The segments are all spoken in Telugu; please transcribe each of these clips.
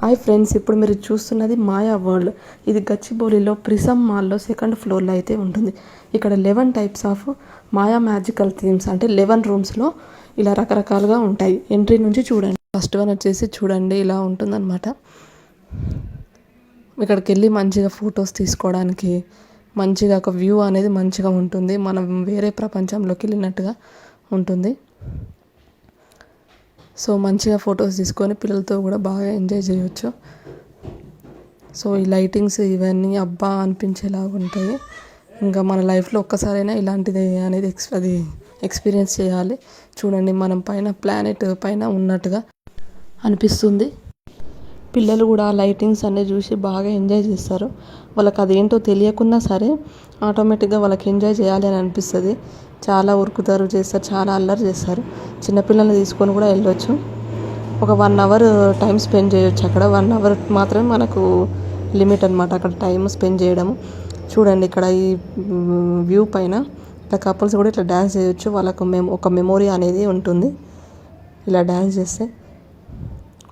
హాయ్ ఫ్రెండ్స్, ఇప్పుడు మీరు చూస్తున్నది మాయా వరల్డ్. ఇది గచ్చిబౌలిలో ప్రిసమ్ మాల్లో సెకండ్ ఫ్లోర్లో అయితే ఉంటుంది. ఇక్కడ 11 types of Maya magical themes అంటే 11 రూమ్స్లో ఇలా రకరకాలుగా ఉంటాయి. ఎంట్రీ నుంచి చూడండి. ఫస్ట్ వన్ వచ్చేసి చూడండి, ఇలా ఉంటుందన్నమాట. ఇక్కడికి వెళ్ళి మంచిగా ఫొటోస్ తీసుకోవడానికి మంచిగా ఒక వ్యూ అనేది మంచిగా ఉంటుంది. మనం వేరే ప్రపంచంలోకి వెళ్ళినట్టుగా ఉంటుంది. సో మంచిగా ఫొటోస్ తీసుకొని పిల్లలతో కూడా బాగా ఎంజాయ్ చేయవచ్చు. సో ఈ లైటింగ్స్ ఇవన్నీ అబ్బా అనిపించేలాగా ఉంటాయి. ఇంకా మన లైఫ్లో ఒక్కసారైనా ఇలాంటిది అనేది అది ఎక్స్పీరియన్స్ చేయాలి. చూడండి, మనం పైన ప్లానెట్ పైన ఉన్నట్టుగా అనిపిస్తుంది. పిల్లలు కూడా లైటింగ్స్ అన్నీ చూసి బాగా ఎంజాయ్ చేస్తారు. వాళ్ళకి అదేంటో తెలియకున్నా సరే ఆటోమేటిక్గా వాళ్ళకి ఎంజాయ్ చేయాలి అని అనిపిస్తుంది. చాలా ఉరుకుతారు, చేస్తారు, చాలా అల్లరి చేస్తారు. చిన్నపిల్లల్ని తీసుకొని కూడా వెళ్ళొచ్చు. ఒక 1 అవర్ టైం స్పెండ్ చేయొచ్చు అక్కడ. 1 అవర్ మాత్రమే మనకు లిమిట్ అనమాట అక్కడ టైం స్పెండ్ చేయడము. చూడండి, ఇక్కడ ఈ వ్యూ పైన ఇట్లా కపుల్స్ కూడా ఇట్లా డ్యాన్స్ చేయొచ్చు. వాళ్ళకు ఒక మెమొరీ అనేది ఉంటుంది. ఇలా డ్యాన్స్ చేస్తే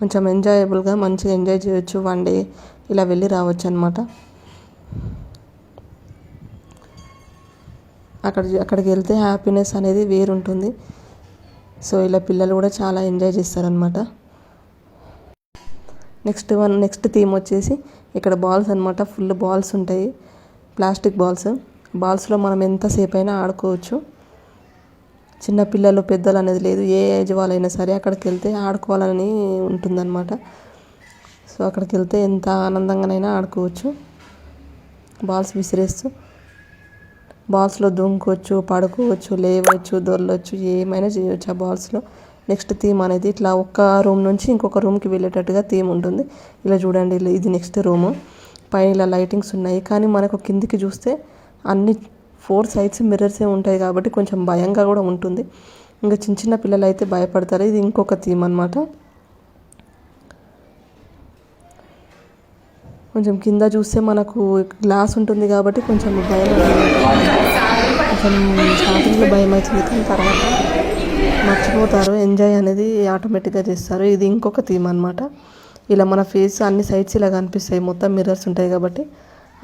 కొంచెం ఎంజాయబుల్గా మంచిగా ఎంజాయ్ చేయొచ్చు. 1 డే ఇలా వెళ్ళి రావచ్చు అనమాట. అక్కడికి వెళ్తే హ్యాపీనెస్ అనేది వేరుంటుంది. సో ఇలా పిల్లలు కూడా చాలా ఎంజాయ్ చేస్తారనమాట. నెక్స్ట్ థీమ్ వచ్చేసి ఇక్కడ బాల్స్ అనమాట. ఫుల్ బాల్స్ ఉంటాయి, ప్లాస్టిక్ బాల్స్లో మనం ఎంతసేపు అయినా ఆడుకోవచ్చు. చిన్నపిల్లలు పెద్దలు అనేది లేదు, ఏ ఏజ్ వాళ్ళైనా సరే అక్కడికి వెళ్తే ఆడుకోవాలని ఉంటుందన్నమాట. సో అక్కడికి వెళ్తే ఎంత ఆనందంగానైనా ఆడుకోవచ్చు. బాల్స్ విసిరేస్తూ బాల్స్లో దుంకోవచ్చు, పడుకోవచ్చు, లేవచ్చు, దొరలవచ్చు, ఏమైనా చేయవచ్చు ఆ బాల్స్లో. నెక్స్ట్ థీమ్ అనేది ఇట్లా ఒక రూమ్ నుంచి ఇంకొక రూమ్కి వెళ్ళేటట్టుగా థీమ్ ఉంటుంది. ఇలా చూడండి, ఇది నెక్స్ట్ రూము. పైన ఇలా లైటింగ్స్ ఉన్నాయి, కానీ మనకు కిందికి చూస్తే అన్ని 4 సైడ్స్ మిర్రర్సే ఉంటాయి కాబట్టి కొంచెం భయంగా కూడా ఉంటుంది. ఇంకా చిన్న పిల్లలు అయితే భయపడతారు. ఇది ఇంకొక థీమ్ అనమాట. కొంచెం కింద చూస్తే మనకు గ్లాస్ ఉంటుంది కాబట్టి కొంచెం భయం, కొంచెం స్టార్టింగ్లో భయం అవుతుంది, కానీ తర్వాత మర్చిపోతారు. ఎంజాయ్ అనేది ఆటోమేటిక్గా చేస్తారు. ఇది ఇంకొక థీమ్ అనమాట. ఇలా మన ఫేస్ అన్ని సైడ్స్ ఇలా కనిపిస్తాయి. మొత్తం మిర్రర్స్ ఉంటాయి కాబట్టి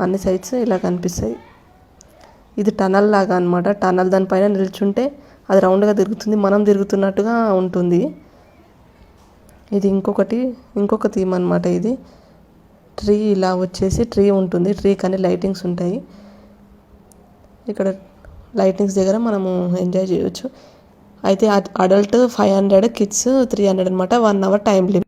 అన్ని సైడ్స్ ఇలా కనిపిస్తాయి. ఇది టనల్ లాగా అనమాట. టనల్ దానిపైన నిల్చుంటే అది రౌండ్గా తిరుగుతుంది, మనం తిరుగుతున్నట్టుగా ఉంటుంది. ఇది ఇంకొక థీమ్ అనమాట. ఇది ట్రీ, ఇలా వచ్చేసి ట్రీ ఉంటుంది. ట్రీ కానీ లైటింగ్స్ ఉంటాయి. ఇక్కడ లైటింగ్స్ దగ్గర మనము ఎంజాయ్ చేయవచ్చు. అయితే అడల్ట్ 500, కిడ్స్ 300 అనమాట. 1 అవర్ టైం లిమిట్.